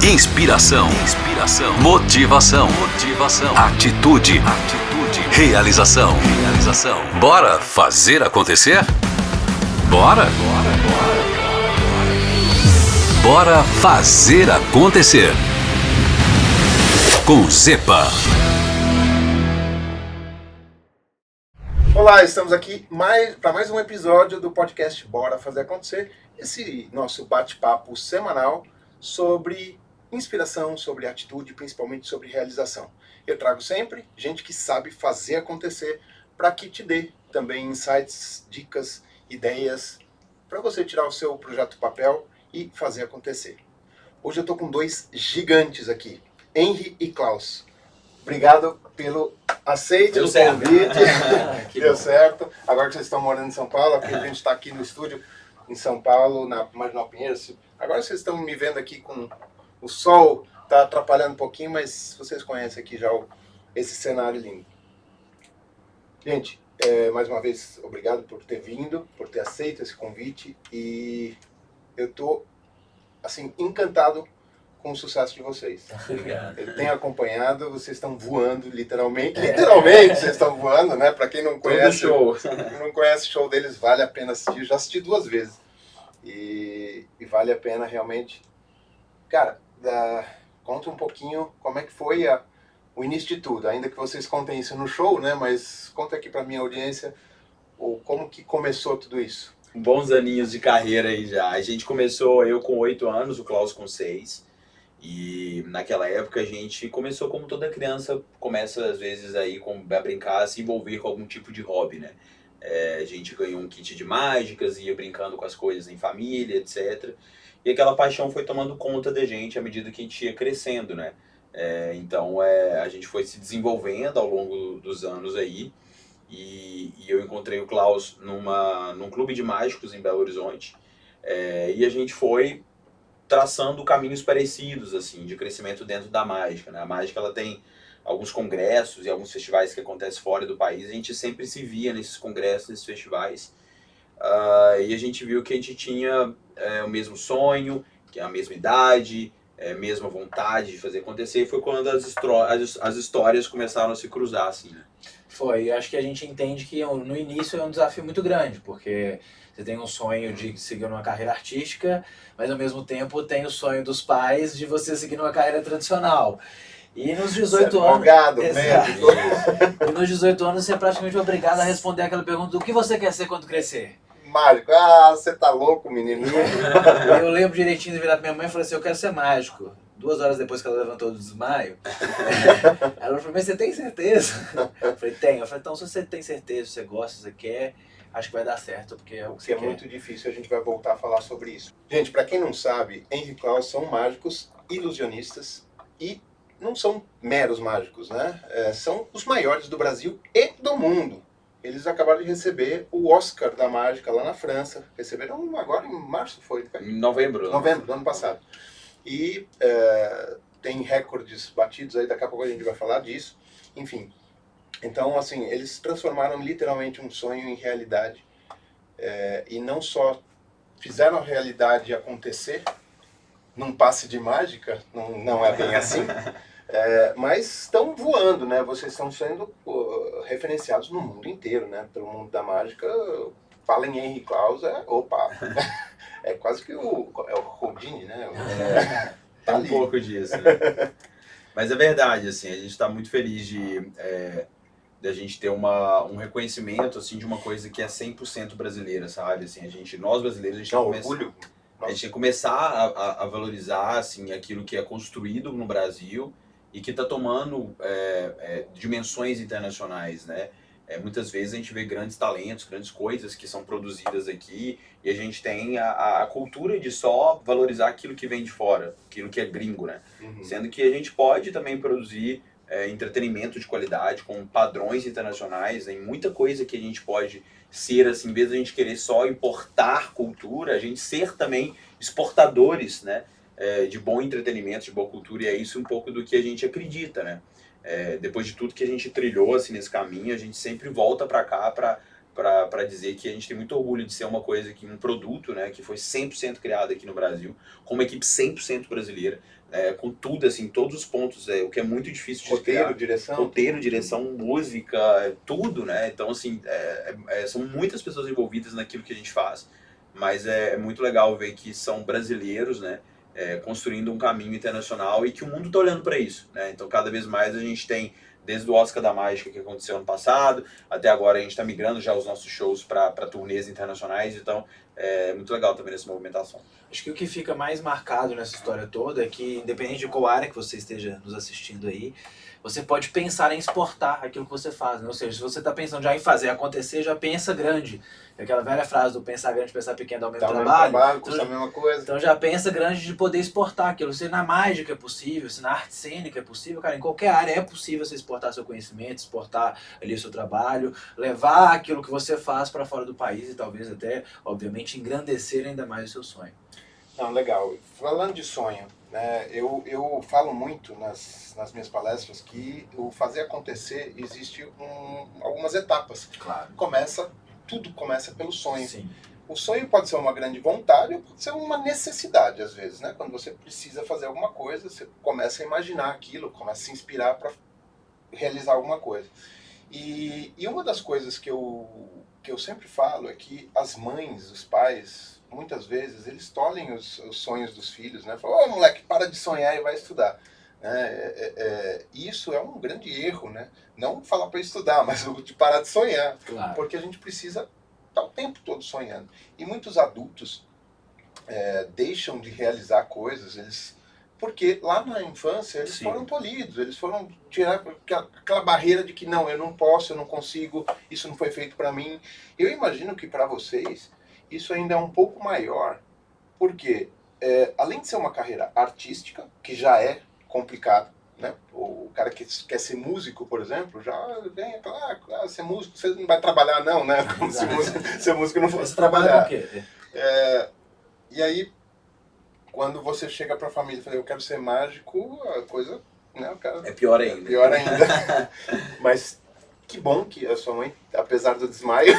Inspiração, motivação, atitude, realização. Bora fazer acontecer? Bora fazer acontecer. Com Zepa. Olá, estamos aqui para mais um episódio do podcast Bora Fazer Acontecer. Esse nosso bate-papo semanal sobre inspiração, sobre atitude, principalmente sobre realização. Eu trago sempre gente que sabe fazer acontecer para que te dê também insights, dicas, ideias para você tirar o seu projeto do papel e fazer acontecer. Hoje eu estou com dois gigantes aqui, Henry e Klaus. Obrigado pelo aceite do convite. Deu certo. Agora que vocês estão morando em São Paulo, aqui a gente está aqui no estúdio em São Paulo, na Marginal Pinheiros. Agora vocês estão me vendo aqui com o sol, está atrapalhando um pouquinho, mas vocês conhecem aqui já esse cenário lindo. Gente, mais uma vez, obrigado por ter vindo, por ter aceito esse convite, e eu estou assim, encantado com o sucesso de vocês. Obrigado. Eu tenho acompanhado, vocês estão voando, literalmente. Literalmente vocês estão voando, né? Para quem não conhece, não conhece o show deles, vale a pena assistir. Já assisti 2 vezes. E vale a pena realmente. Cara, conta um pouquinho como é que foi o início de tudo. Ainda que vocês contem isso no show, né? Mas conta aqui para minha audiência como que começou tudo isso. Bons aninhos de carreira aí já. A gente começou, eu com 8 anos, o Klaus com 6. E naquela época a gente começou como toda criança começa às vezes aí a brincar, a se envolver com algum tipo de hobby, né? A gente ganhou um kit de mágicas, ia brincando com as coisas em família, etc. E aquela paixão foi tomando conta da gente à medida que a gente ia crescendo, né? Então a gente foi se desenvolvendo ao longo dos anos aí. E eu encontrei o Klaus num clube de mágicos em Belo Horizonte. E a gente foi traçando caminhos parecidos, assim, de crescimento dentro da mágica, né? A mágica, ela tem alguns congressos e alguns festivais que acontecem fora do país. A gente sempre se via nesses congressos, nesses festivais. E a gente viu que a gente tinha o mesmo sonho, que a mesma idade, a mesma vontade de fazer acontecer. E foi quando as histórias começaram a se cruzar, assim, né? Foi, eu acho que a gente entende que no início é um desafio muito grande, porque você tem um sonho de seguir uma carreira artística, mas ao mesmo tempo tem o sonho dos pais de você seguir uma carreira tradicional. E nos 18 anos... E nos 18 anos você é praticamente obrigado a responder aquela pergunta: o que você quer ser quando crescer? Mágico. Você tá louco, menino? Eu lembro direitinho de virar pra minha mãe e falar assim: eu quero ser mágico. 2 horas depois que ela levantou do desmaio, ela falou: mas você tem certeza? Eu falei: tenho. Eu falei: então, se você tem certeza, se você gosta, se você quer, acho que vai dar certo, porque é o que você quer. Muito difícil, a gente vai voltar a falar sobre isso. Gente, para quem não sabe, Henry e Klaus são mágicos, ilusionistas, e não são meros mágicos, né? São os maiores do Brasil e do mundo. Eles acabaram de receber o Oscar da mágica lá na França. Receberam agora em março, foi? Em novembro. Novembro do ano passado. E tem recordes batidos aí, daqui a pouco a gente vai falar disso. Enfim, então assim, eles transformaram literalmente um sonho em realidade, e não só fizeram a realidade acontecer num passe de mágica, não é bem assim, mas estão voando, né? Vocês estão sendo referenciados no mundo inteiro, né? Pelo mundo da mágica. Fala em Henry Klaus, opa! É quase que o Houdini, né? Tá um pouco disso, né? Mas é verdade, assim, a gente está muito feliz de a gente ter um reconhecimento, assim, de uma coisa que é 100% brasileira, sabe? Assim, nós brasileiros, a gente tem que começar a valorizar, assim, aquilo que é construído no Brasil e que está tomando dimensões internacionais, né? Muitas vezes a gente vê grandes talentos, grandes coisas que são produzidas aqui, e a gente tem a cultura de só valorizar aquilo que vem de fora, aquilo que é gringo, né? Uhum. Sendo que a gente pode também produzir entretenimento de qualidade, com padrões internacionais, tem muita coisa que a gente pode ser, assim, em vez de a gente querer só importar cultura, a gente ser também exportadores, né? De bom entretenimento, de boa cultura, e é isso um pouco do que a gente acredita, né? Depois de tudo que a gente trilhou assim, nesse caminho, a gente sempre volta para cá para para dizer que a gente tem muito orgulho de ser uma coisa, um produto, né, que foi 100% criado aqui no Brasil, com uma equipe 100% brasileira, com tudo, assim, todos os pontos, o que é muito difícil de Roteiro, criar. Direção, música, tudo, né? Então, assim, são muitas pessoas envolvidas naquilo que a gente faz, mas é muito legal ver que são brasileiros, né, construindo um caminho internacional e que o mundo está olhando para isso, né? Então, cada vez mais a gente tem, desde o Oscar da Mágica que aconteceu ano passado, até agora a gente está migrando já os nossos shows para turnês internacionais, então é muito legal também essa movimentação. Acho que o que fica mais marcado nessa história toda é que, independente de qual área que você esteja nos assistindo aí, você pode pensar em exportar aquilo que você faz, né? Ou seja, se você está pensando já em fazer acontecer, já pensa grande. É aquela velha frase do pensar grande, pensar pequeno, dá o mesmo trabalho. Custa a mesma coisa. Então já pensa grande de poder exportar aquilo. Se na mágica é possível, se na arte cênica é possível, cara, em qualquer área é possível você exportar seu conhecimento, exportar ali o seu trabalho, levar aquilo que você faz para fora do país e talvez até, obviamente, engrandecer ainda mais o seu sonho. Não, legal. Falando de sonho, né, eu falo muito nas minhas palestras que o fazer acontecer existe algumas etapas. Claro. Tudo começa pelo sonho. Sim. O sonho pode ser uma grande vontade ou pode ser uma necessidade, às vezes, né? Quando você precisa fazer alguma coisa, você começa a imaginar aquilo, começa a se inspirar para realizar alguma coisa. E uma das coisas que eu sempre falo é que as mães, os pais, muitas vezes, eles tolhem os sonhos dos filhos, né? Falam, moleque, para de sonhar e vai estudar. Isso é um grande erro, né? Não falar para estudar, mas de parar de sonhar. Claro. Porque a gente precisa estar o tempo todo sonhando. E muitos adultos deixam de realizar coisas, porque lá na infância eles foram tolhidos, eles foram tirar aquela barreira de que não, eu não posso, eu não consigo, isso não foi feito para mim. Eu imagino que para vocês isso ainda é um pouco maior, porque além de ser uma carreira artística, que já é complicado, né? O cara que quer ser músico, por exemplo, já vem aquela, ser músico, você não vai trabalhar não, né? Como se músico não fosse trabalhar. Você trabalha com o quê? E aí, quando você chega pra família e fala, eu quero ser mágico, a coisa, né, o cara, é pior ainda. Pior ainda. Mas que bom que a sua mãe, apesar do desmaio,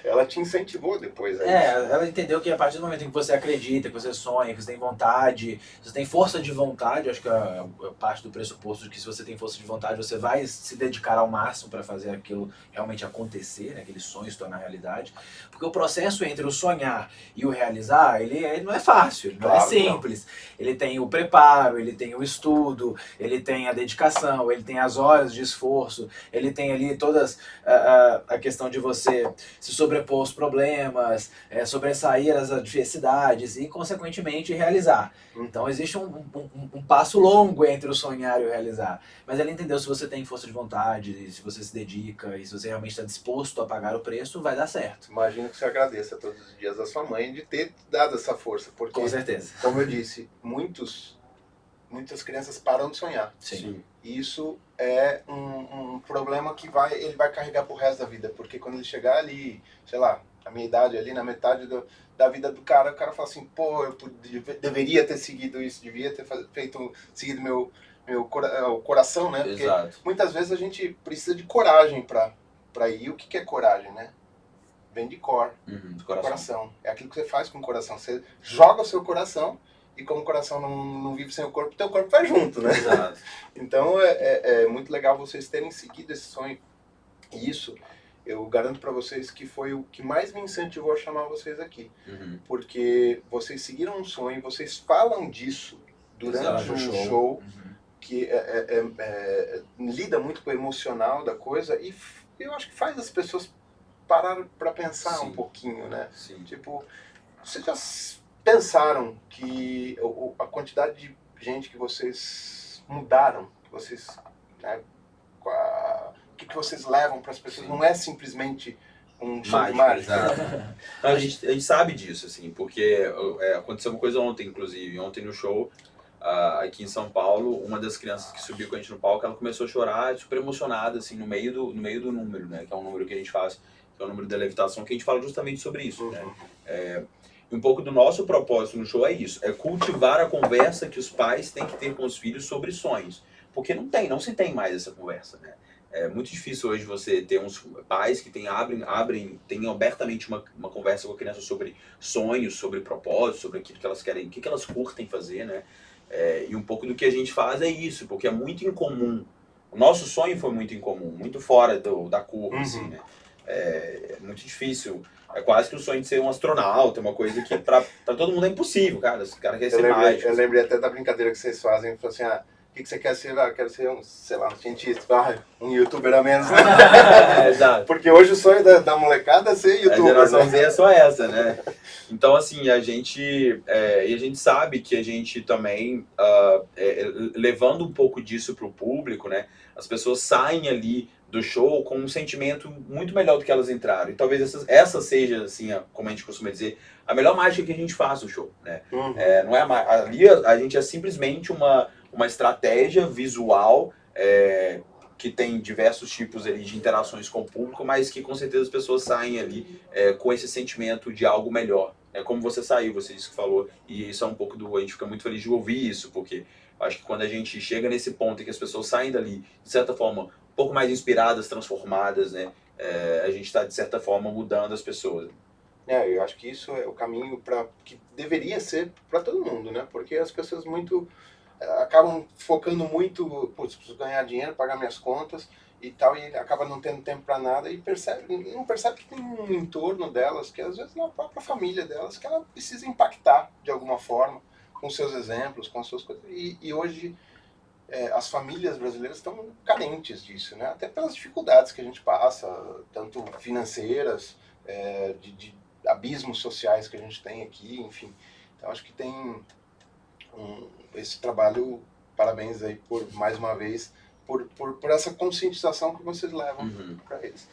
ela te incentivou depois. Ela entendeu que a partir do momento em que você acredita, que você sonha, que você tem vontade, você tem força de vontade, acho que é parte do pressuposto de que se você tem força de vontade, você vai se dedicar ao máximo para fazer aquilo realmente acontecer, né, aquele sonho se tornar realidade. Porque o processo entre o sonhar e o realizar, ele não é fácil, ele não é simples. Ele tem o preparo, ele tem o estudo, ele tem a dedicação, ele tem as horas de esforço, ele tem ali todas a questão de você se sobrepor aos problemas, sobressair as adversidades e, consequentemente, realizar. Então, existe um passo longo entre o sonhar e o realizar. Mas ela entendeu, se você tem força de vontade, se você se dedica e se você realmente está disposto a pagar o preço, vai dar certo. Imagino que você agradeça todos os dias a sua mãe de ter dado essa força. Porque, com certeza. Como eu disse, muitas crianças param de sonhar. Sim. E isso é um problema que ele vai carregar pro resto da vida, porque quando ele chegar ali, sei lá, a minha idade ali, na metade da vida do cara, o cara fala assim, pô, eu deveria ter seguido isso, devia ter seguido meu coração, né? Porque Exato. Muitas vezes a gente precisa de coragem pra ir. E o que é coragem, né? Vem de do coração. É aquilo que você faz com o coração. Você joga o seu coração, e como o coração não vive sem o corpo, o teu corpo vai junto, né? Exato. Então é muito legal vocês terem seguido esse sonho. E isso, eu garanto para vocês que foi o que mais me incentivou a chamar vocês aqui. Porque vocês seguiram um sonho, vocês falam disso durante o show, que lida muito com o emocional da coisa, e eu acho que faz as pessoas parar para pensar um pouquinho, né? Sim. Tipo, vocês já pensaram que a quantidade de gente que vocês mudaram, que vocês, né, o que vocês levam para as pessoas, não é simplesmente um show de mágica. A gente sabe disso, assim, porque aconteceu uma coisa ontem, inclusive. Ontem no show, aqui em São Paulo, uma das crianças que subiu com a gente no palco, ela começou a chorar, super emocionada, assim, no meio do número, né? Que é um número que a gente faz, que é o número da levitação, que a gente fala justamente sobre isso, né? Um pouco do nosso propósito no show é isso, é cultivar a conversa que os pais têm que ter com os filhos sobre sonhos. Porque não se tem mais essa conversa, né? É muito difícil hoje você ter uns pais que têm abertamente uma conversa com a criança sobre sonhos, sobre propósitos, sobre aquilo que elas querem, o que elas curtem fazer, né? E um pouco do que a gente faz é isso, porque é muito incomum. O nosso sonho foi muito incomum, muito fora da curva, assim, né? É muito difícil. É quase que o sonho de ser um astronauta, uma coisa que pra todo mundo é impossível, cara. Os caras querem ser mágicos. Eu lembrei até da brincadeira que vocês fazem, falou assim, o que você quer ser? Eu quero ser um cientista, um youtuber a menos, né? Exato. Porque hoje o sonho da molecada é ser youtuber, a geração né? Z é só essa, né? Então, assim, a gente sabe que a gente também, levando um pouco disso pro público, né? As pessoas saem ali do show com um sentimento muito melhor do que elas entraram. E talvez essa seja, assim, como a gente costuma dizer, a melhor mágica que a gente faz no show, né? Não é ali a gente é simplesmente uma estratégia visual que tem diversos tipos ali de interações com o público, mas que com certeza as pessoas saem ali com esse sentimento de algo melhor. É como você saiu, você disse que falou, e isso é um pouco a gente fica muito feliz de ouvir isso, porque acho que quando a gente chega nesse ponto em que as pessoas saem dali, de certa forma, um pouco mais inspiradas, transformadas, né? A gente está, de certa forma, mudando as pessoas. Eu acho que isso é o caminho que deveria ser para todo mundo, né? Porque as pessoas acabam focando muito, preciso ganhar dinheiro, pagar minhas contas e tal, e acaba não tendo tempo para nada e não percebe que tem um entorno delas, que às vezes na própria família delas, que ela precisa impactar de alguma forma, com seus exemplos, com as suas coisas. E hoje as famílias brasileiras estão carentes disso, né? Até pelas dificuldades que a gente passa, tanto financeiras, de abismos sociais que a gente tem aqui, enfim. Então acho que tem esse trabalho, parabéns aí mais uma vez, por essa conscientização que vocês levam para eles.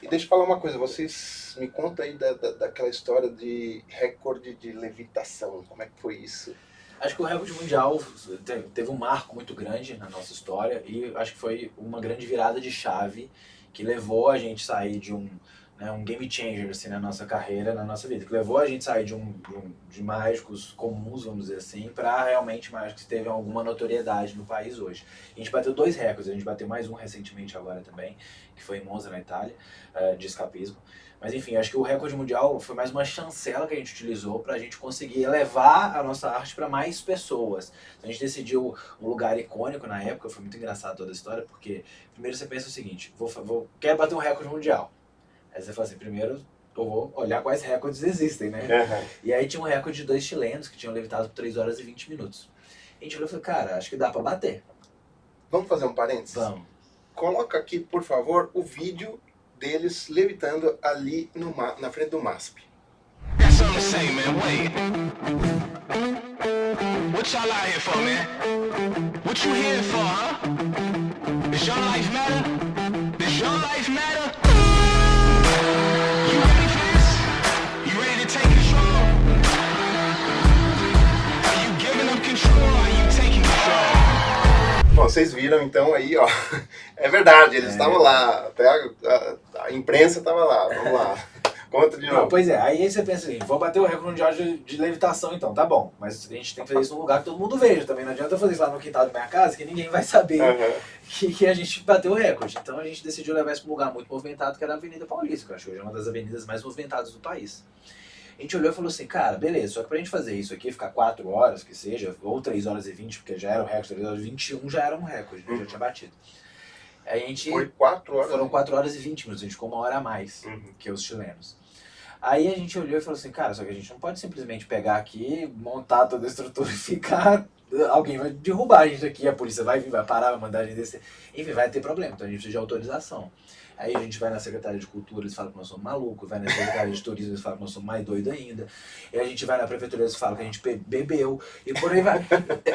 E deixa eu falar uma coisa, vocês me contam aí daquela história de recorde de levitação, como é que foi isso? Acho que o recorde mundial teve um marco muito grande na nossa história e acho que foi uma grande virada de chave que levou a gente a sair de um game changer assim, na nossa carreira, na nossa vida, que levou a gente a sair de mágicos comuns, vamos dizer assim, para realmente mágicos que teve alguma notoriedade no país hoje. A gente bateu 2 recordes, a gente bateu mais um recentemente agora também, que foi em Monza, na Itália, de escapismo. Mas enfim, acho que o recorde mundial foi mais uma chancela que a gente utilizou para a gente conseguir levar a nossa arte para mais pessoas. Então a gente decidiu um lugar icônico na época, foi muito engraçado toda a história, porque primeiro você pensa o seguinte, quero bater um recorde mundial. Aí você fala assim, primeiro eu vou olhar quais recordes existem, né? E aí tinha um recorde de 2 chilenos que tinham levitado por 3 horas e 20 minutos. A gente olhou e falou, cara, acho que dá pra bater. Vamos fazer um parênteses? Vamos. Coloca aqui, por favor, o vídeo deles levitando ali na frente do MASP. That's all I'm saying, man. Wait. What y'all out here for, man? What you here for, huh? Does your life matter? Does your life matter? You ready for this? You ready to take control? Are you giving up control or are you taking control? Bom, vocês viram então aí, ó. É verdade, eles estavam lá. Até a imprensa estava lá. Vamos lá. Conta de novo. Não, pois é, aí você pensa assim, vou bater o recorde mundial de levitação então, tá bom. Mas a gente tem que fazer isso num lugar que todo mundo veja também. Não adianta eu fazer isso lá no quintal da minha casa, que ninguém vai saber que a gente bateu o recorde. Então a gente decidiu levar isso para um lugar muito movimentado, que era a Avenida Paulista, que eu acho que hoje é uma das avenidas mais movimentadas do país. A gente olhou e falou assim, cara, beleza, só que pra gente fazer isso aqui, ficar 4 horas, que seja, ou 3 horas e 20, porque já era um recorde, 3 horas e 21 já era um recorde, já tinha batido. A gente, Foi 4 horas? Foram 4 horas e 20 minutos, a gente ficou 1 hora a mais que os chilenos. Aí a gente olhou e falou assim, cara, só que a gente não pode simplesmente pegar aqui, montar toda a estrutura e ficar... Alguém vai derrubar a gente aqui, a polícia vai vir, vai parar, vai mandar a gente descer. Enfim, vai ter problema, então a gente precisa de autorização. Aí a gente vai na Secretaria de Cultura, eles falam que nós somos malucos, vai na Secretaria de Turismo, eles falam que nós somos mais doidos ainda. E a gente vai na Prefeitura, eles falam que a gente bebeu, e por aí vai.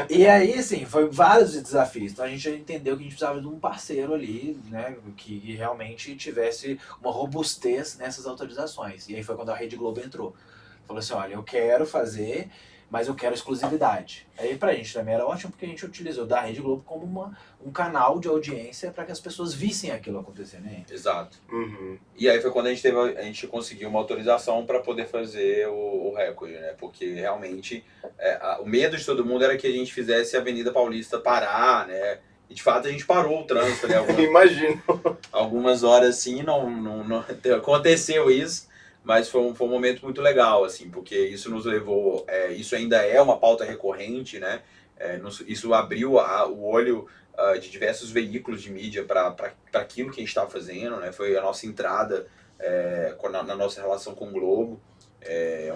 E aí, assim, foi vários desafios. Então a gente entendeu que a gente precisava de um parceiro ali, né, que realmente tivesse uma robustez nessas autorizações. E aí foi quando a Rede Globo entrou. Falou assim, olha, eu quero fazer, mas eu quero exclusividade. Aí pra gente também era ótimo, porque a gente utilizou da Rede Globo como um canal de audiência para que as pessoas vissem aquilo acontecer, né? Exato. E aí foi quando a gente conseguiu uma autorização para poder fazer o recorde, né? Porque realmente o medo de todo mundo era que a gente fizesse a Avenida Paulista parar, né? E de fato a gente parou o trânsito, né? Imagino. Algumas horas assim, não aconteceu isso, mas foi um momento muito legal, assim, porque isso nos levou, isso ainda é uma pauta recorrente, né? Isso abriu o olho de diversos veículos de mídia para aquilo que a gente está fazendo, né? Foi a nossa entrada na nossa relação com o Globo,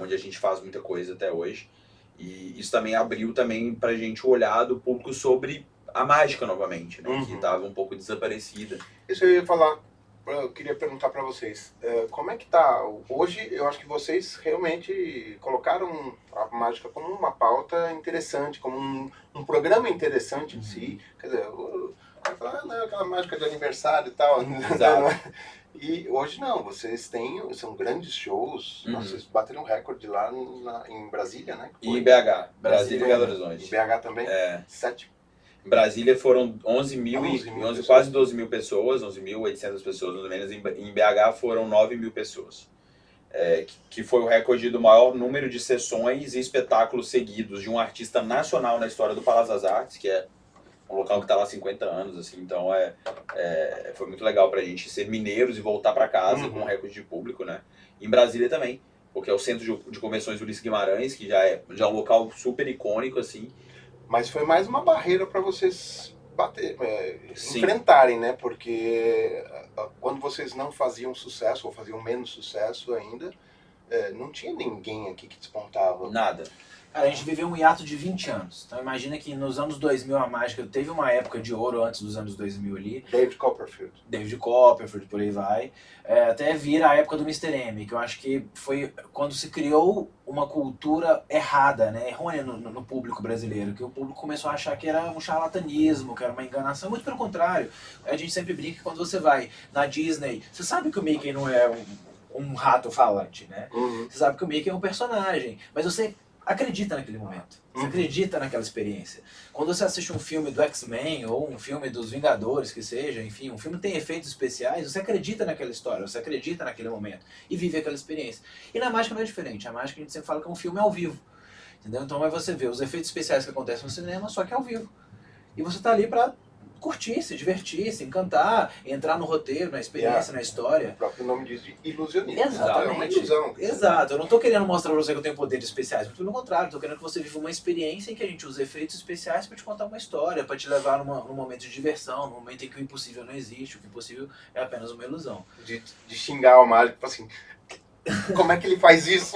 onde a gente faz muita coisa até hoje. E isso também abriu também para a gente o olhar do público sobre a mágica novamente, né? Que estava um pouco desaparecida. Isso eu ia falar, eu queria perguntar para vocês, como é que tá? Hoje eu acho que vocês realmente colocaram a mágica como uma pauta interessante, como um programa interessante em si. Quer dizer, vai falar, não, aquela mágica de aniversário e tal. Exato. E hoje não, vocês são grandes shows. Nossa, vocês bateram um recorde lá em Brasília, né? E em BH, Brasília e Belo Horizonte. Em BH também? 7. Em Brasília foram 11 mil, quase 12 mil pessoas, 11.800 pessoas, mais ou menos. Em BH foram 9 mil pessoas. Que foi o recorde do maior número de sessões e espetáculos seguidos de um artista nacional na história do Palácio das Artes, que é um local que está lá há 50 anos, assim. Então foi muito legal pra gente ser mineiros e voltar para casa com um recorde de público, né? Em Brasília também, porque é o Centro de Convenções Ulisses Guimarães, que já é um local super icônico, assim. Mas foi mais uma barreira para vocês enfrentarem, né? Porque quando vocês não faziam sucesso, ou faziam menos sucesso ainda, não tinha ninguém aqui que despontava. Nada. Cara, a gente viveu um hiato de 20 anos. Então imagina que nos anos 2000 a mágica teve uma época de ouro antes dos anos 2000 ali. David Copperfield, por aí vai. Até vir a época do Mr. M, que eu acho que foi quando se criou uma cultura errada, né, errônea no público brasileiro, que o público começou a achar que era um charlatanismo, que era uma enganação. Muito pelo contrário. A gente sempre brinca que quando você vai na Disney, você sabe que o Mickey não é um rato falante, né? Você sabe que o Mickey é um personagem, mas você acredita naquele momento, você acredita naquela experiência. Quando você assiste um filme do X-Men ou um filme dos Vingadores, que seja, enfim, um filme que tem efeitos especiais, você acredita naquela história, você acredita naquele momento e vive aquela experiência. E na mágica não é diferente, a mágica a gente sempre fala que é um filme ao vivo, entendeu? Então aí você vê os efeitos especiais que acontecem no cinema, só que ao vivo. E você tá ali pra curtir, se divertir, se encantar, entrar no roteiro, na experiência, na história. O próprio nome diz de ilusionismo. Exatamente. É uma ilusão. Exato. Eu não tô querendo mostrar pra você que eu tenho poderes especiais, mas pelo contrário, tô querendo que você viva uma experiência em que a gente usa efeitos especiais pra te contar uma história, pra te levar num momento de diversão, num momento em que o impossível não existe, o que é impossível é apenas uma ilusão. De xingar o mágico, tipo assim, como é que ele faz isso?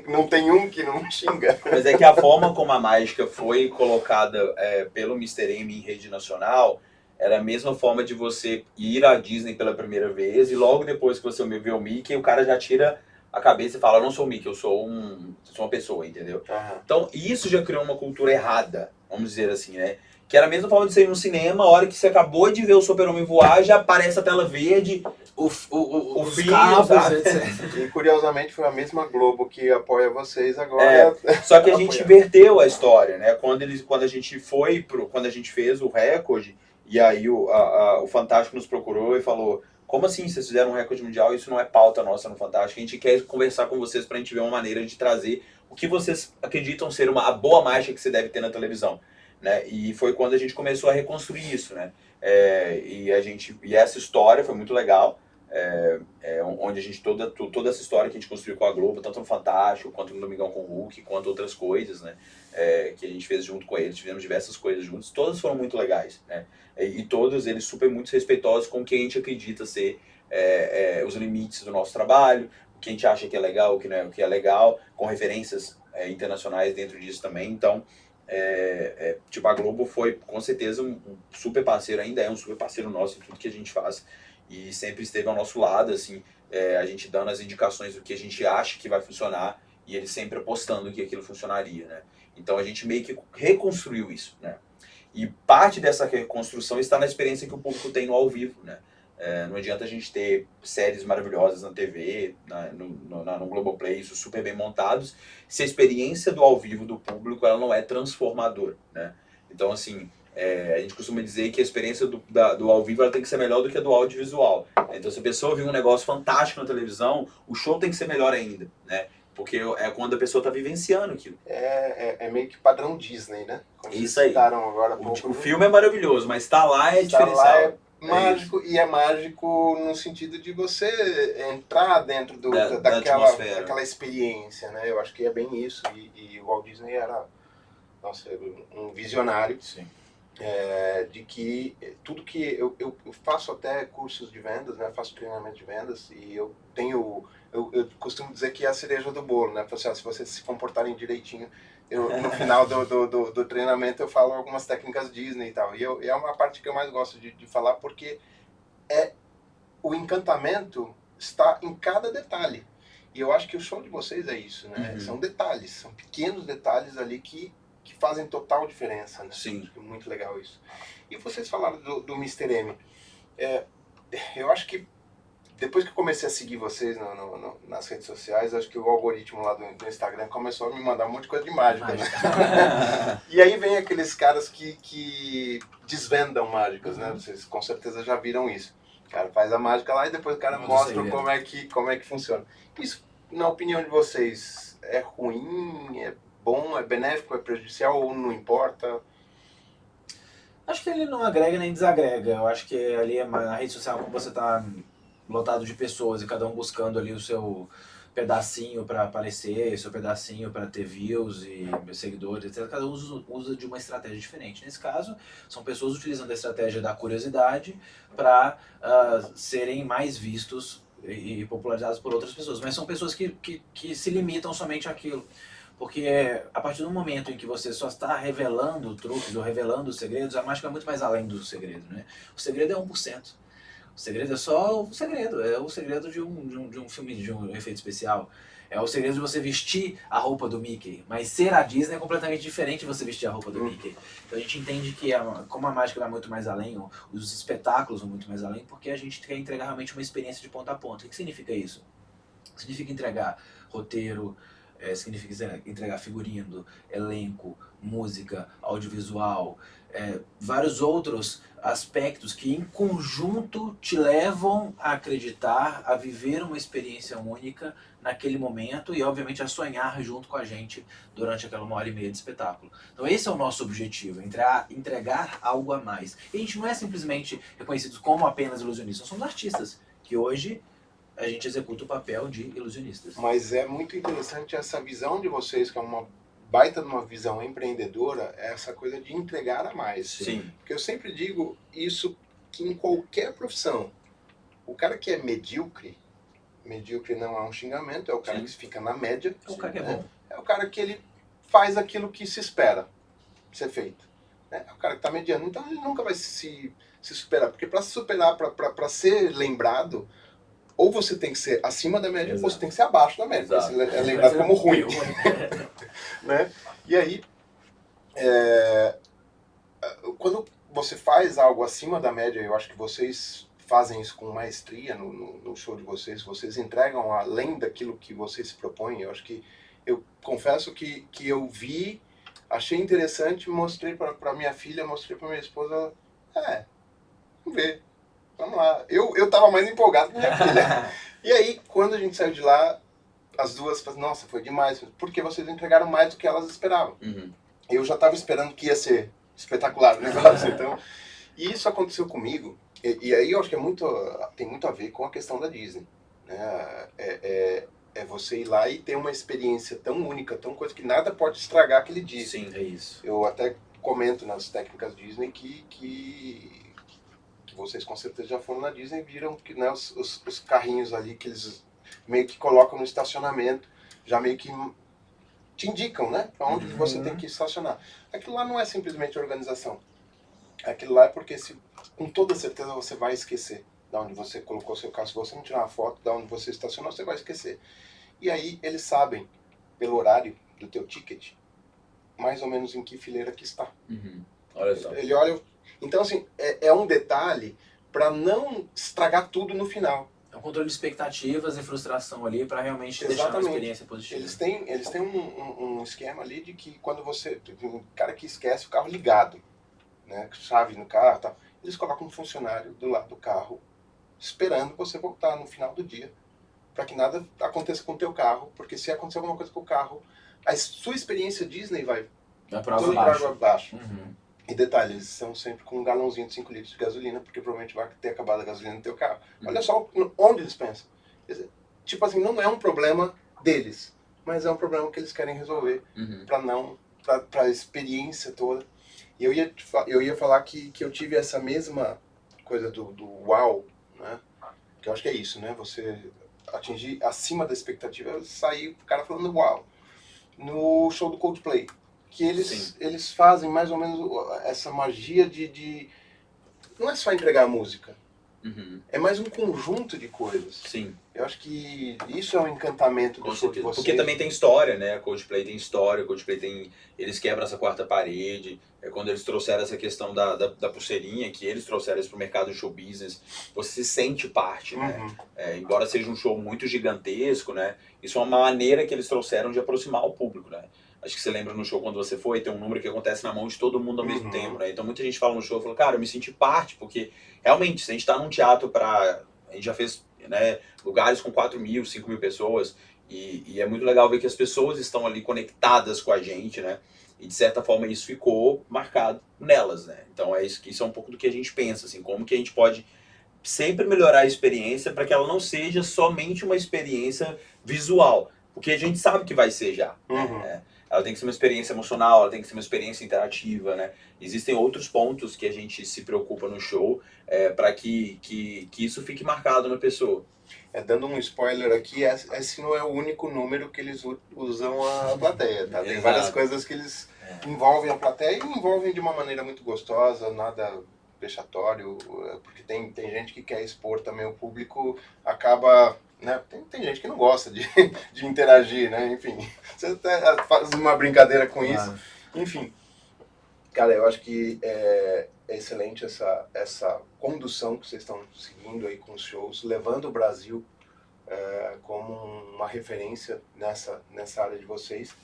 Não tem um que não xinga. Mas é que a forma como a mágica foi colocada pelo Mr. M em rede nacional era a mesma forma de você ir à Disney pela primeira vez e logo depois que você vê o Mickey, o cara já tira a cabeça e fala, eu não sou o Mickey, eu sou uma pessoa, entendeu? Então isso já criou uma cultura errada, vamos dizer assim, né? Que era a mesma forma de você ir no cinema, a hora que você acabou de ver o Super-Homem voar, já aparece a tela verde, os filho, cabos, etc. E curiosamente foi a mesma Globo que apoia vocês agora. Só que a gente inverteu a história, né? Quando a gente fez o recorde, e aí o Fantástico nos procurou e falou, como assim vocês fizeram um recorde mundial? Isso não é pauta nossa no Fantástico. A gente quer conversar com vocês pra gente ver uma maneira de trazer o que vocês acreditam ser a boa mágica que você deve ter na televisão. Né? E foi quando a gente começou a reconstruir isso, né? E essa história foi muito legal, onde a gente toda essa história que a gente construiu com a Globo, tanto no Fantástico, quanto no Domingão com o Hulk, quanto outras coisas, né? Que a gente fez junto com eles, fizemos diversas coisas juntos, todas foram muito legais, né? E todos eles super muito respeitosos com o que a gente acredita ser os limites do nosso trabalho, o que a gente acha que é legal, o que não é, o que é legal, com referências internacionais dentro disso também. Então tipo, a Globo foi com certeza um super parceiro, ainda é um super parceiro nosso em tudo que a gente faz e sempre esteve ao nosso lado, assim, a gente dando as indicações do que a gente acha que vai funcionar e ele sempre apostando que aquilo funcionaria, né? Então a gente meio que reconstruiu isso, né? E parte dessa reconstrução está na experiência que o público tem no ao vivo, né? Não adianta a gente ter séries maravilhosas na TV, no Globoplay, isso super bem montados, se a experiência do ao vivo do público ela não é transformadora, né? Então, assim, a gente costuma dizer que a experiência do ao vivo ela tem que ser melhor do que a do audiovisual. Então, se a pessoa viu um negócio fantástico na televisão, o show tem que ser melhor ainda, né? Porque é quando a pessoa tá vivenciando aquilo. É meio que padrão Disney, né? Como Isso vocês aí. citaram agora há pouco, O né? filme é maravilhoso, mas tá lá é Estar diferencial. lá é mágico, e é mágico no sentido de você entrar dentro Da daquela atmosfera. experiência, né? Eu acho que é bem isso, e o Walt Disney era, nossa, um visionário. Sim. De que tudo que eu faço até cursos de vendas, né? Faço treinamento de vendas, e eu costumo dizer que é a cereja do bolo, né? Se vocês se comportarem direitinho, no final do treinamento eu falo algumas técnicas Disney e tal, e é uma parte que eu mais gosto de falar, porque o encantamento está em cada detalhe, e eu acho que o show de vocês é isso, né? Uhum. São detalhes, são pequenos detalhes ali que fazem total diferença, né? Sim. Muito legal isso. E vocês falaram do Mr. M. Eu acho que depois que eu comecei a seguir vocês nas redes sociais, acho que o algoritmo lá do Instagram começou a me mandar um monte de coisa de mágica, né? E aí vem aqueles caras que desvendam mágicas, né? Vocês com certeza já viram isso. O cara faz a mágica lá e depois o cara mostra como é que funciona. Isso, na opinião de vocês, é ruim, é bom, é benéfico, é prejudicial ou não importa? Acho que ele não agrega nem desagrega. Eu acho que ali na rede social, como você tá lotado de pessoas e cada um buscando ali o seu pedacinho para aparecer, seu pedacinho para ter views e seguidores, etc. Cada um usa de uma estratégia diferente. Nesse caso, são pessoas utilizando a estratégia da curiosidade para serem mais vistos e popularizados por outras pessoas. Mas são pessoas que se limitam somente àquilo. Porque a partir do momento em que você só está revelando truques ou revelando os segredos, a mágica é muito mais além do segredo, né? O segredo é 1%. O segredo é só o segredo. É o segredo de um filme, de um efeito especial. É o segredo de você vestir a roupa do Mickey. Mas ser a Disney é completamente diferente de você vestir a roupa do Mickey. Então a gente entende que como a mágica vai muito mais além, os espetáculos vão muito mais além, porque a gente quer entregar realmente uma experiência de ponta a ponta. O que significa isso? Significa entregar roteiro, significa entregar figurino, elenco, música, audiovisual, vários outros aspectos que em conjunto te levam a acreditar, a viver uma experiência única naquele momento e obviamente a sonhar junto com a gente durante aquela 1h30 de espetáculo. Então esse é o nosso objetivo, entregar algo a mais. E a gente não é simplesmente reconhecidos como apenas ilusionistas, nós somos artistas que hoje a gente executa o papel de ilusionistas. Mas é muito interessante essa visão de vocês, que é uma baita de uma visão empreendedora, é essa coisa de entregar a mais. Sim. Porque eu sempre digo isso, que em qualquer profissão, o cara que é medíocre não é um xingamento, é o cara que fica na média. É o cara que é bom. É o cara que ele faz aquilo que se espera ser feito. É o cara que está mediano, então ele nunca vai se superar, porque para se superar, para ser lembrado, ou você tem que ser acima da média, ou você tem que ser abaixo da média. Você é lembrado como ruim. Né? E aí, quando você faz algo acima da média, eu acho que vocês fazem isso com maestria no show de vocês entregam além daquilo que vocês se propõem. Eu acho que, eu confesso que eu vi, achei interessante, mostrei para minha filha, mostrei para minha esposa, vamos ver. Vamos lá. Eu tava mais empolgado que minha filha. E aí, quando a gente saiu de lá, as duas falaram, nossa, foi demais. Porque vocês entregaram mais do que elas esperavam. Uhum. Eu já tava esperando que ia ser espetacular o negócio. Então, e isso aconteceu comigo. E aí eu acho que tem muito a ver com a questão da Disney. Né? É você ir lá e ter uma experiência tão única, tão coisa que nada pode estragar aquele dia. Sim, é isso. Eu até comento nas técnicas Disney que vocês com certeza já foram na Disney e viram que, né, os carrinhos ali que eles meio que colocam no estacionamento, já meio que te indicam, né, para onde que você tem que estacionar. Aquilo lá não é simplesmente organização. Aquilo lá é porque com toda certeza você vai esquecer de onde você colocou seu carro. Se você não tirar uma foto de onde você estacionou, você vai esquecer. E aí eles sabem, pelo horário do teu ticket, mais ou menos em que fileira que está. Uhum. Olha só. Ele olha... Então, assim, é um detalhe para não estragar tudo no final. É um controle de expectativas e frustração ali para realmente deixar uma experiência positiva. Eles têm um esquema ali de que quando você... Um cara que esquece o carro ligado, né, chave no carro, tá, eles colocam um funcionário do lado do carro esperando você voltar no final do dia para que nada aconteça com o teu carro, porque se acontecer alguma coisa com o carro, a sua experiência Disney vai Vai pra toda água pra água abaixo. abaixo. Uhum. E detalhe, eles são sempre com um galãozinho de 5 litros de gasolina, porque provavelmente vai ter acabado a gasolina no teu carro. Olha só onde eles pensam. Tipo assim, não é um problema deles, mas é um problema que eles querem resolver para a experiência toda. E eu ia falar que eu tive essa mesma coisa do uau, né? Que eu acho que é isso, né? Você atingir acima da expectativa, sair o cara falando uau. No show do Coldplay, que eles fazem mais ou menos essa magia de não é só entregar a música, é mais um conjunto de coisas. Sim. Eu acho que isso é um encantamento do show de vocês. Porque também tem história, né? Coldplay tem história, Coldplay tem... Eles quebram essa quarta parede. É quando eles trouxeram essa questão da pulseirinha, que eles trouxeram isso pro mercado de show business, você se sente parte, né? Embora seja um show muito gigantesco, né? Isso é uma maneira que eles trouxeram de aproximar o público, né? Acho que você lembra no show quando você foi, tem um número que acontece na mão de todo mundo ao mesmo tempo, né? Então muita gente fala no show, fala, cara, eu me senti parte, porque realmente, se a gente tá num teatro a gente já fez, né, lugares com 4.000, 5.000 pessoas, e é muito legal ver que as pessoas estão ali conectadas com a gente, né? E de certa forma isso ficou marcado nelas, né? Então isso é um pouco do que a gente pensa, assim, como que a gente pode sempre melhorar a experiência para que ela não seja somente uma experiência visual, porque a gente sabe que vai ser já, né? Ela tem que ser uma experiência emocional, ela tem que ser uma experiência interativa, né? Existem outros pontos que a gente se preocupa no show para que isso fique marcado na pessoa. Dando um spoiler aqui, esse não é o único número que eles usam a plateia, tá? Tem várias coisas que eles envolvem a plateia e envolvem de uma maneira muito gostosa, nada vexatório, porque tem gente que quer expor também o público, acaba... Né? Tem gente que não gosta de interagir, né? Enfim, você até faz uma brincadeira com isso. Enfim, cara, eu acho que é excelente essa condução que vocês estão seguindo aí com os shows, levando o Brasil como uma referência nessa área de vocês.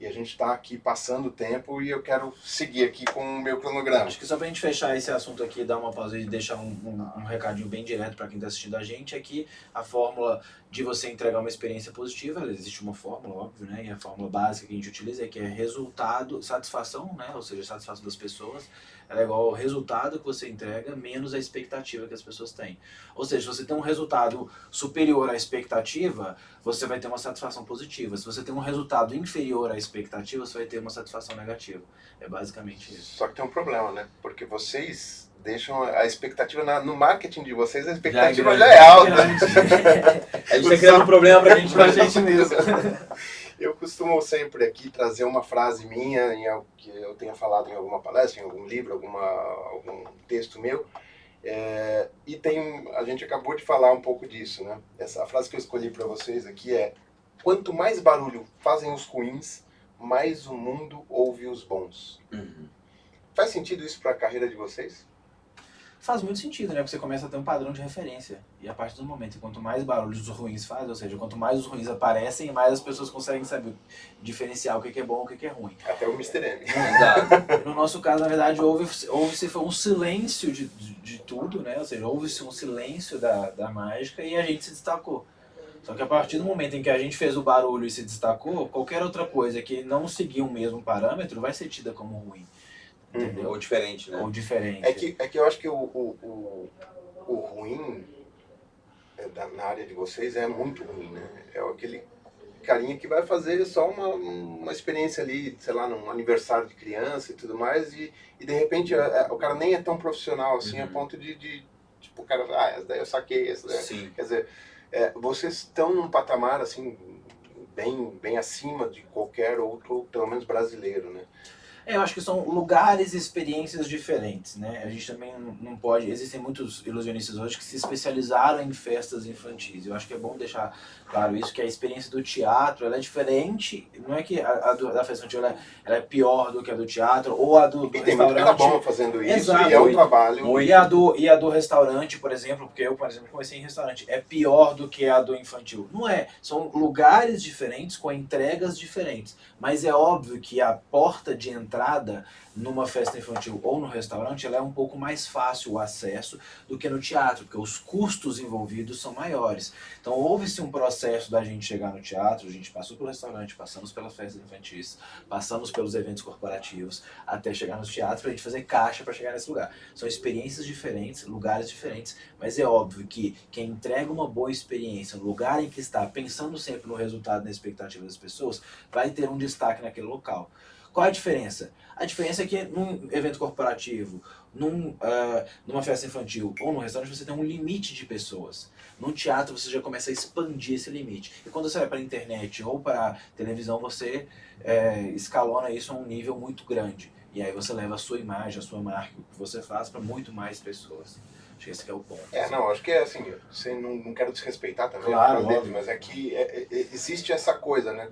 E a gente está aqui passando o tempo e eu quero seguir aqui com o meu cronograma. Acho que só pra gente fechar esse assunto aqui, dar uma pausa e deixar um recadinho bem direto para quem está assistindo a gente, é que a fórmula de você entregar uma experiência positiva, existe uma fórmula, óbvio, né? E a fórmula básica que a gente utiliza é que é resultado, satisfação, né? Ou seja, satisfação das pessoas, ela é igual ao resultado que você entrega menos a expectativa que as pessoas têm. Ou seja, se você tem um resultado superior à expectativa, você vai ter uma satisfação positiva. Se você tem um resultado inferior à expectativa, você vai ter uma satisfação negativa. É basicamente isso. Só que tem um problema, né? Porque vocês deixam a expectativa no marketing de vocês, a expectativa já é alta. A gente tá criando um problema pra gente mesmo. Eu costumo sempre aqui trazer uma frase minha, que eu tenha falado em alguma palestra, em algum livro, algum texto meu, e a gente acabou de falar um pouco disso, né? A frase que eu escolhi para vocês aqui é: quanto mais barulho fazem os ruins, mais o mundo ouve os bons. Faz sentido isso para a carreira de vocês? Faz muito sentido, né? Porque você começa a ter um padrão de referência. E a partir do momento, quanto mais barulhos os ruins fazem, ou seja, quanto mais os ruins aparecem, mais as pessoas conseguem saber diferenciar o que é bom e o que é ruim. Até o Mr. M. Exato. No nosso caso, na verdade, houve-se um silêncio de tudo, né? Ou seja, houve-se um silêncio da mágica e a gente se destacou. Só que a partir do momento em que a gente fez o barulho e se destacou, qualquer outra coisa que não seguir o mesmo parâmetro vai ser tida como ruim. Entendeu? Ou diferente, né? Ou diferente. É que eu acho que o ruim na área de vocês é muito ruim, né? É aquele carinha que vai fazer só uma experiência ali, sei lá, num aniversário de criança e tudo mais, e de repente o cara nem é tão profissional assim, a ponto de tipo, o cara, essa daí eu saquei, essa daí. Sim. Quer dizer, vocês estão num patamar assim, bem acima de qualquer outro, pelo menos brasileiro, né? Eu acho que são lugares e experiências diferentes, né? A gente também não pode... Existem muitos ilusionistas hoje que se especializaram em festas infantis. Eu acho que é bom deixar claro isso, que a experiência do teatro, ela é diferente. Não é que a da festa infantil ela é pior do que a do teatro, ou a do e tem muito cara bom fazendo isso. Exato. E é um trabalho... E a do restaurante, por exemplo, porque eu, por exemplo, comecei em restaurante, é pior do que a do infantil. Não é. São lugares diferentes, com entregas diferentes. Mas é óbvio que a porta de entrada entrada numa festa infantil ou no restaurante, ela é um pouco mais fácil o acesso do que no teatro, porque os custos envolvidos são maiores. Então houve-se um processo da gente chegar no teatro, a gente passou pelo restaurante, passamos pelas festas infantis, passamos pelos eventos corporativos, até chegar no teatro pra gente fazer caixa para chegar nesse lugar. São experiências diferentes, lugares diferentes, mas é óbvio que quem entrega uma boa experiência no lugar em que está, pensando sempre no resultado e na expectativa das pessoas, vai ter um destaque naquele local. Qual a diferença? A diferença é que num evento corporativo, numa festa infantil ou num restaurante, você tem um limite de pessoas. No teatro você já começa a expandir esse limite. E quando você vai para a internet ou para a televisão, você escalona isso a um nível muito grande. E aí você leva a sua imagem, a sua marca, o que você faz para muito mais pessoas. Acho que esse que é o ponto. Não, acho que é assim, não quero desrespeitar também Claro, dele, mas é que existe essa coisa, né,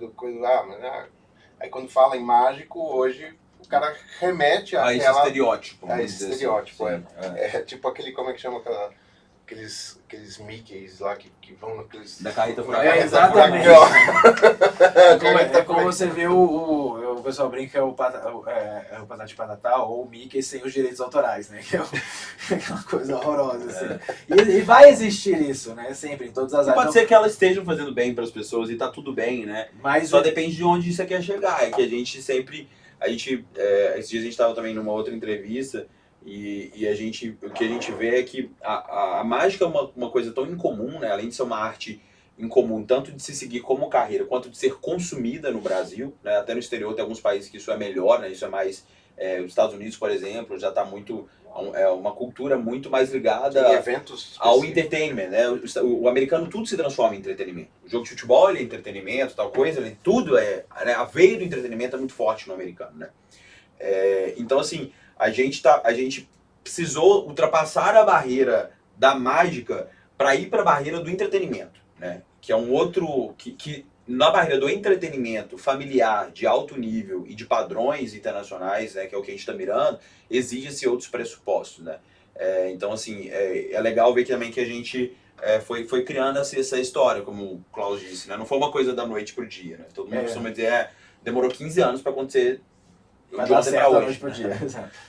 aí quando fala em mágico, hoje o cara remete a esse àquela... estereótipo. A esse estereótipo, assim. É tipo aquele, como é que chama aqueles Mickeys lá que vão naqueles... Da carreta furacão. Exatamente. É como você vê o pessoal brinca que é o Patati Patatá ou o Mickey sem os direitos autorais, né? Que é aquela coisa horrorosa, assim. E vai existir isso, né? Sempre, em todas as áreas. Pode ser que elas estejam fazendo bem para as pessoas e tá tudo bem, né? Mas Só depende de onde você quer chegar. É que a gente sempre... esses dias a gente estava também numa outra entrevista e o que a gente vê é que a mágica é uma coisa tão incomum, né? Além de ser uma arte incomum, tanto de se seguir como carreira, quanto de ser consumida no Brasil, né? Até no exterior tem alguns países que isso é melhor, né? Isso é mais... os Estados Unidos, por exemplo, já está muito... uma cultura muito mais ligada eventos ao entertainment, né? O americano tudo se transforma em entretenimento. O jogo de futebol ele é entretenimento, tal coisa, tudo né? A veia do entretenimento é muito forte no americano, né? Então, assim, a gente precisou ultrapassar a barreira da mágica para ir para a barreira do entretenimento, né? Que é um outro... que na barreira do entretenimento familiar, de alto nível e de padrões internacionais, né, que é o que a gente está mirando, exige-se outros pressupostos, né? Então, assim, é legal ver também que a gente foi criando essa história, como o Klaus disse, né? Não foi uma coisa da noite pro dia, né? Todo mundo costuma dizer, demorou 15 anos para acontecer de ontem para hoje. Pro dia.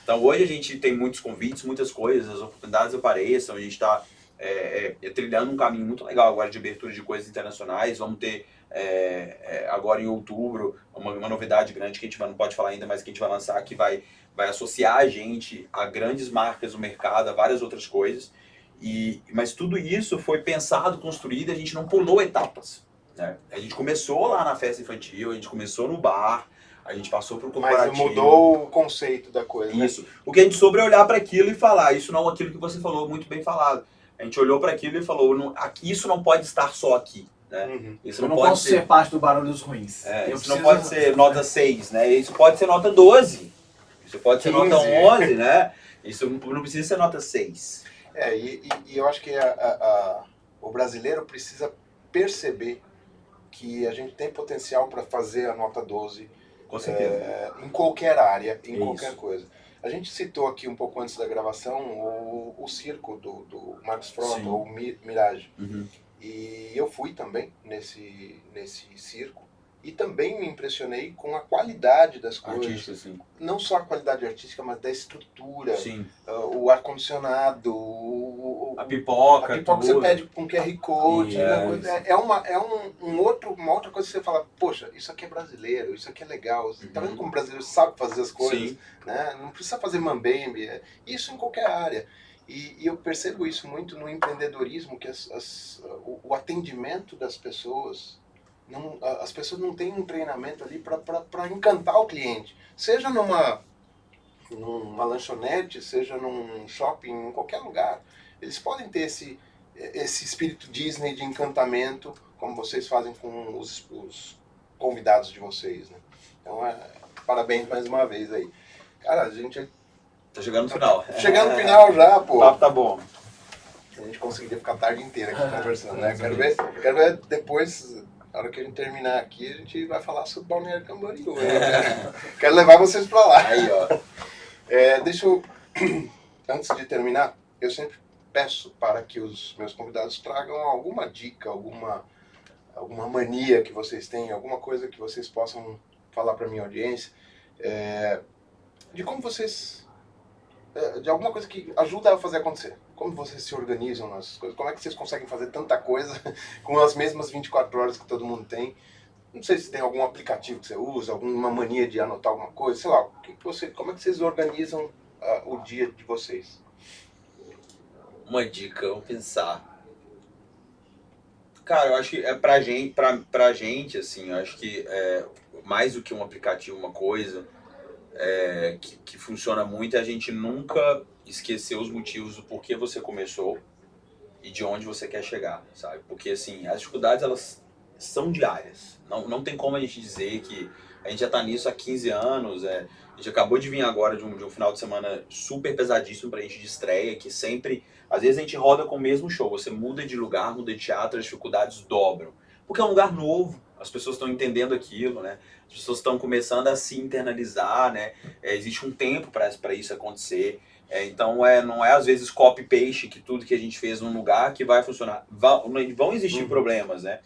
Então, hoje a gente tem muitos convites, muitas coisas, as oportunidades apareçam, a gente está trilhando um caminho muito legal agora de abertura de coisas internacionais. Vamos ter agora em outubro uma novidade grande que a gente não pode falar ainda, mas que a gente vai lançar, que vai associar a gente a grandes marcas do mercado, a várias outras coisas. Mas tudo isso foi pensado, construído, e a gente não pulou etapas, né? A gente começou lá na festa infantil, a gente começou no bar, a gente passou para o corporativo. Mas mudou o conceito da coisa, né? Isso. O que a gente soube é olhar para aquilo e falar, isso não é aquilo que você falou, muito bem falado. A gente olhou para aquilo e falou, isso não pode estar só aqui, né? Uhum. Isso não pode ser parte do barulho dos ruins. Isso não pode ser nota 6, né? Isso pode ser nota 12. Isso pode ser 15. nota 11, né? Isso não precisa ser nota 6. E eu acho que o brasileiro precisa perceber que a gente tem potencial para fazer a nota 12 Com certeza. em qualquer área, em Isso. qualquer coisa. A gente citou aqui um pouco antes da gravação o circo do Marcos Frota, Sim. ou Mirage. Uhum. E eu fui também nesse circo e também me impressionei com a qualidade das coisas. Artista, sim. Não só a qualidade artística, mas da estrutura, Sim. o ar-condicionado, A pipoca, a pipoca você tudo. pede com QR Code. Yes. Uma outra coisa que você fala, poxa, isso aqui é brasileiro, isso aqui é legal. Você tá vendo como o brasileiro sabe fazer as coisas? Sim. Né? Não precisa fazer mambembe, isso em qualquer área. E eu percebo isso muito no empreendedorismo, que o atendimento das pessoas, as pessoas não têm um treinamento ali para encantar o cliente. Seja numa lanchonete, seja num shopping, em qualquer lugar. Eles podem ter esse espírito Disney de encantamento, como vocês fazem com os convidados de vocês, né? Então, parabéns mais uma vez aí. Cara, a gente... Tá chegando no final. Chegando no final já, pô. O papo tá bom. A gente conseguiria ficar a tarde inteira aqui conversando, né? Quero ver depois, na hora que a gente terminar aqui, a gente vai falar sobre Balneário Camboriú. Né? Quero levar vocês pra lá. Aí, ó. Deixa eu... Antes de terminar, eu sempre peço para que os meus convidados tragam alguma dica, alguma mania que vocês têm, alguma coisa que vocês possam falar para minha audiência. de como vocês... de alguma coisa que ajuda a fazer acontecer. Como vocês se organizam nas coisas, como é que vocês conseguem fazer tanta coisa com as mesmas 24 horas que todo mundo tem. Não sei se tem algum aplicativo que você usa, alguma mania de anotar alguma coisa, sei lá. Como é que vocês organizam o dia de vocês? Uma dica, vou pensar. Cara, eu acho que pra gente, assim, eu acho que mais do que um aplicativo, uma coisa que funciona muito é a gente nunca esquecer os motivos do porquê você começou e de onde você quer chegar, sabe? Porque, assim, as dificuldades, elas são diárias. Não tem como a gente dizer que a gente já tá nisso há 15 anos, a gente acabou de vir agora de um final de semana super pesadíssimo pra gente de estreia, que sempre, às vezes a gente roda com o mesmo show, você muda de lugar, muda de teatro, as dificuldades dobram. Porque é um lugar novo, as pessoas estão entendendo aquilo, né? As pessoas estão começando a se internalizar, né? Existe um tempo para isso acontecer. Então não é às vezes copy-paste que tudo que a gente fez num lugar que vai funcionar. Vão existir problemas, né?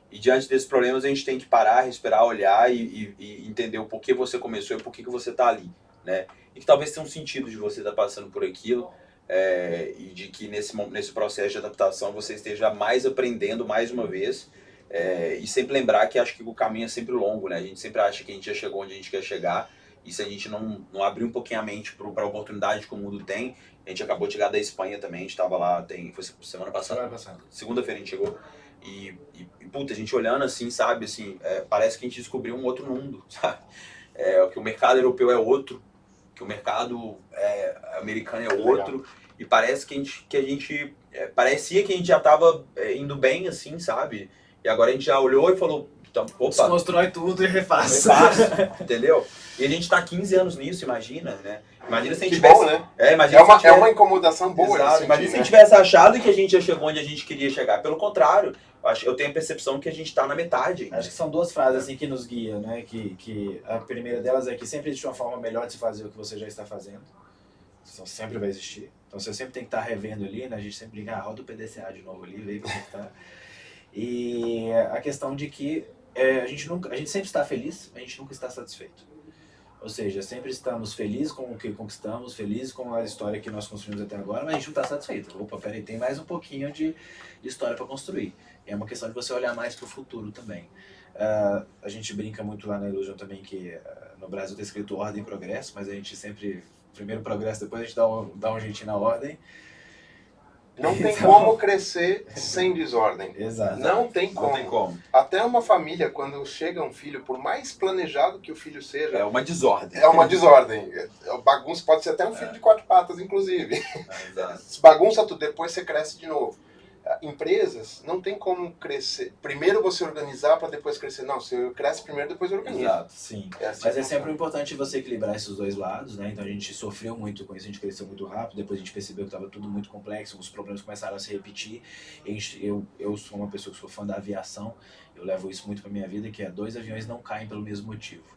E diante desses problemas a gente tem que parar, respirar, olhar e entender o porquê você começou e por que você está ali, né? E que talvez tenha um sentido de você estar passando por aquilo e de que nesse processo de adaptação você esteja mais aprendendo mais uma vez e sempre lembrar que acho que o caminho é sempre longo, né? A gente sempre acha que a gente já chegou onde a gente quer chegar e se a gente não abrir um pouquinho a mente para a oportunidade que o mundo tem, a gente acabou de chegar da Espanha também, a gente estava lá, foi semana passada, segunda-feira a gente chegou. E puta, a gente olhando assim, sabe, assim, parece que a gente descobriu um outro mundo, sabe? Que o mercado europeu é outro, que o mercado americano é outro, e parece que a gente parecia que a gente já estava indo bem, assim, sabe? E agora a gente já olhou e falou, então, opa, desconstrói tudo e refaz. Entendeu? E a gente tá 15 anos nisso, imagina, né? Imagina se a gente que bom, né? É uma incomodação boa. Exato, imagina se a gente tivesse achado que a gente já chegou onde a gente queria chegar. Pelo contrário, eu tenho a percepção que a gente tá na metade. Acho que são duas frases assim que nos guiam, né? Que a primeira delas é que sempre existe uma forma melhor de se fazer o que você já está fazendo. Então sempre vai existir. Então você sempre tem que estar revendo ali, né? A gente sempre liga, roda o PDCA de novo ali, vê como é que tá. E a questão de que a gente sempre está feliz, a gente nunca está satisfeito. Ou seja, sempre estamos felizes com o que conquistamos, felizes com a história que nós construímos até agora, mas a gente não está satisfeito. Opa, peraí, tem mais um pouquinho de história para construir. E é uma questão de você olhar mais para o futuro também. A gente brinca muito lá na Illusion também que no Brasil está escrito ordem e progresso, mas a gente sempre, primeiro progresso, depois a gente dá um jeitinho na ordem. Não tem como crescer sem desordem. Exato. Não tem como. Não tem como. Até uma família, quando chega um filho, por mais planejado que o filho seja... É uma desordem. É uma desordem. Bagunça pode ser até um filho de 4 patas, inclusive. Exato. Bagunça tudo, depois você cresce de novo. Empresas, não tem como crescer. Primeiro você organizar para depois crescer. Não, você cresce primeiro, depois organiza. Exato, sim. Assim mas é sempre importante você equilibrar esses dois lados, né? Então a gente sofreu muito com isso, a gente cresceu muito rápido, depois a gente percebeu que estava tudo muito complexo, os problemas começaram a se repetir. Eu sou uma pessoa que sou fã da aviação, eu levo isso muito para minha vida, que 2 aviões não caem pelo mesmo motivo.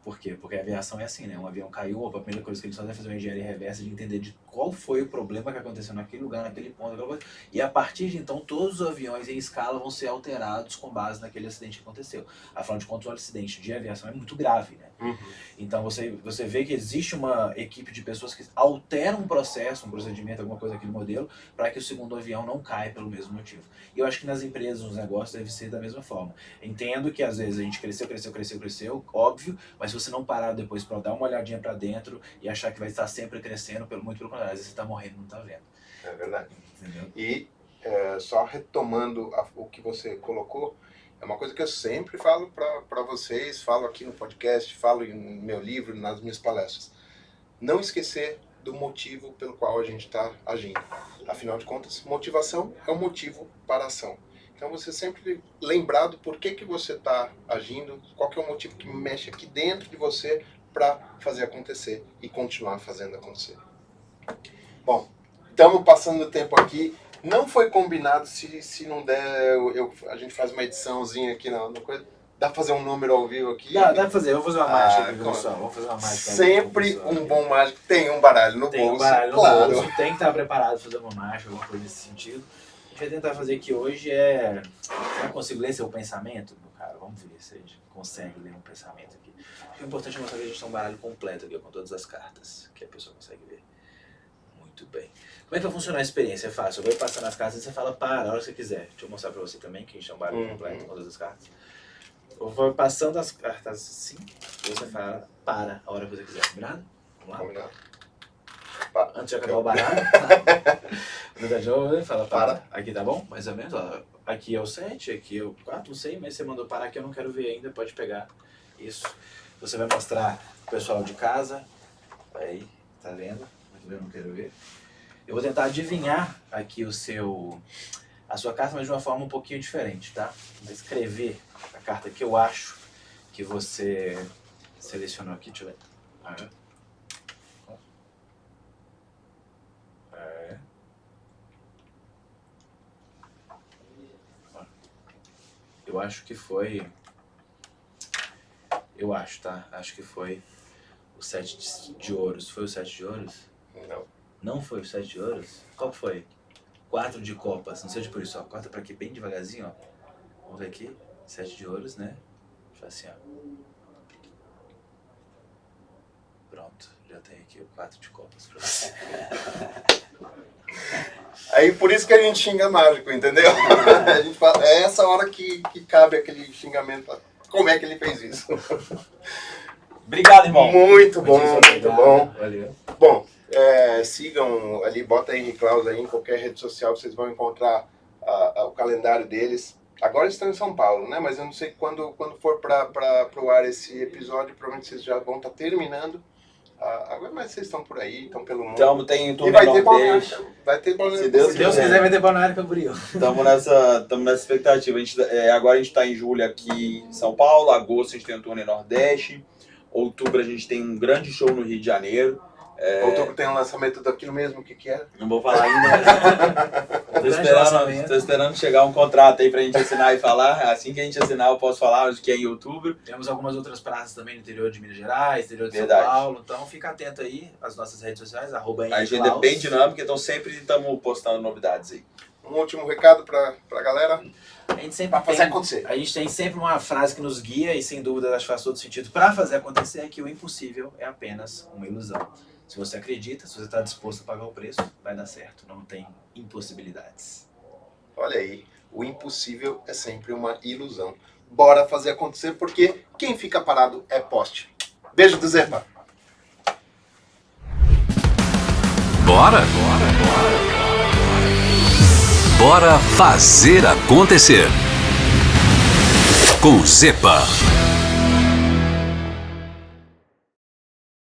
Por quê? Porque a aviação é assim, né? Um avião caiu, a primeira coisa que eles fazem é fazer uma engenharia reversa de entender de qual foi o problema que aconteceu naquele lugar, naquele ponto, e a partir de então todos os aviões em escala vão ser alterados com base naquele acidente que aconteceu. Afinal de contas, o acidente de aviação é muito grave, né? Uhum. Então você vê que existe uma equipe de pessoas que alteram um processo, um procedimento, alguma coisa naquele modelo, para que o segundo avião não caia pelo mesmo motivo. E eu acho que nas empresas, nos negócios, deve ser da mesma forma. Entendo que às vezes a gente cresceu, óbvio, mas se você não parar depois para dar uma olhadinha para dentro e achar que vai estar sempre crescendo, muito pelo contrário, às vezes você está morrendo e não está vendo. É verdade. Entendeu? E só retomando o que você colocou, é uma coisa que eu sempre falo para vocês, falo aqui no podcast, falo no meu livro, nas minhas palestras. Não esquecer do motivo pelo qual a gente está agindo. Afinal de contas, motivação é um motivo para a ação. Então você sempre lembrar do porquê que você está agindo, qual que é o motivo que mexe aqui dentro de você para fazer acontecer e continuar fazendo acontecer. Bom, estamos passando o tempo aqui. Não foi combinado, se não der, a gente faz uma ediçãozinha aqui na coisa. Dá pra fazer um número ao vivo aqui? Dá pra fazer, vamos fazer uma mágica aqui, pessoal. Vamos fazer uma mágica. Sempre um bom mágico tem um baralho no bolso. Tem um baralho no claro. bolso, tem que estar preparado para fazer uma mágica, alguma coisa nesse sentido. A gente vai tentar fazer aqui hoje Será que eu consigo ler seu pensamento, meu cara? Vamos ver se a gente consegue ler um pensamento aqui. O importante é mostrar que a gente tem um baralho completo aqui, ó, com todas as cartas, que a pessoa consegue ver. Muito bem. Como é que vai funcionar a experiência? É fácil. Eu vou passando as cartas e você fala para a hora que você quiser. Deixa eu mostrar pra você também, que a gente tem um baralho completo com todas as cartas. Eu vou passando as cartas assim, e você fala para a hora que você quiser. Combinado? Vamos lá? Combinado. Antes de acabar o baralho, tá jovem, fala para. Aqui tá bom? Mais ou menos, ó. Aqui é o 7, aqui é o 4, não sei, mas você mandou parar aqui, eu não quero ver ainda, pode pegar. Isso. Você vai mostrar pro pessoal de casa. Aí, tá vendo? Eu não quero ver. Eu vou tentar adivinhar aqui a sua carta, mas de uma forma um pouquinho diferente, tá? Vou escrever a carta que eu acho que você selecionou aqui, deixa eu ver. Eu acho que foi... Eu acho, tá? Acho que foi o 7 de ouros. Foi o 7 de ouros? Não. Não foi o 7 de ouros? Qual foi? 4 de copas. Não seja por isso, ó. Corta pra aqui bem devagarzinho, ó. Vamos ver aqui. 7 de ouros, né? Deixa assim, ó. Pronto. Já tem aqui o 4 de copas pra você. Aí por isso que a gente xinga mágico, entendeu? A gente fala, é essa hora que cabe aquele xingamento. Como é que ele fez isso? Obrigado, irmão. Muito bom, muito bom. Valeu. Bom, sigam ali, bota Henry Claus aí em qualquer rede social, vocês vão encontrar o calendário deles. Agora eles estão em São Paulo, né? Mas eu não sei quando for para o ar esse episódio, provavelmente vocês já vão estar terminando. Agora, mas vocês estão por aí, estão pelo mundo. Então, tem E turma vai ter Nordeste. balneário. Vai ter balneário. Se Deus Se Deus quiser, vai ter Balneário Camboriú. Estamos nessa expectativa. Agora a gente está em julho aqui em São Paulo, agosto a gente tem um turnê Nordeste, outubro a gente tem um grande show no Rio de Janeiro. Outubro tem um lançamento daquilo mesmo, o que é? Não vou falar ainda. Tô esperando chegar um contrato aí pra gente assinar e falar. Assim que a gente assinar, eu posso falar que é em outubro. Temos algumas outras praças também no interior de Minas Gerais, interior de Verdade. São Paulo. Então fica atento aí às nossas redes sociais, @. A agenda é bem dinâmica, então sempre estamos postando novidades aí. Um último recado pra galera. A gente sempre Pra fazer acontecer. A gente tem sempre uma frase que nos guia e sem dúvida acho que faz todo sentido para fazer acontecer, é que o impossível é apenas uma ilusão. Se você acredita, se você está disposto a pagar o preço, vai dar certo. Não tem impossibilidades. Olha aí, o impossível é sempre uma ilusão. Bora fazer acontecer, porque quem fica parado é poste. Beijo do Zepa. Bora? Bora fazer acontecer. Com Zepa.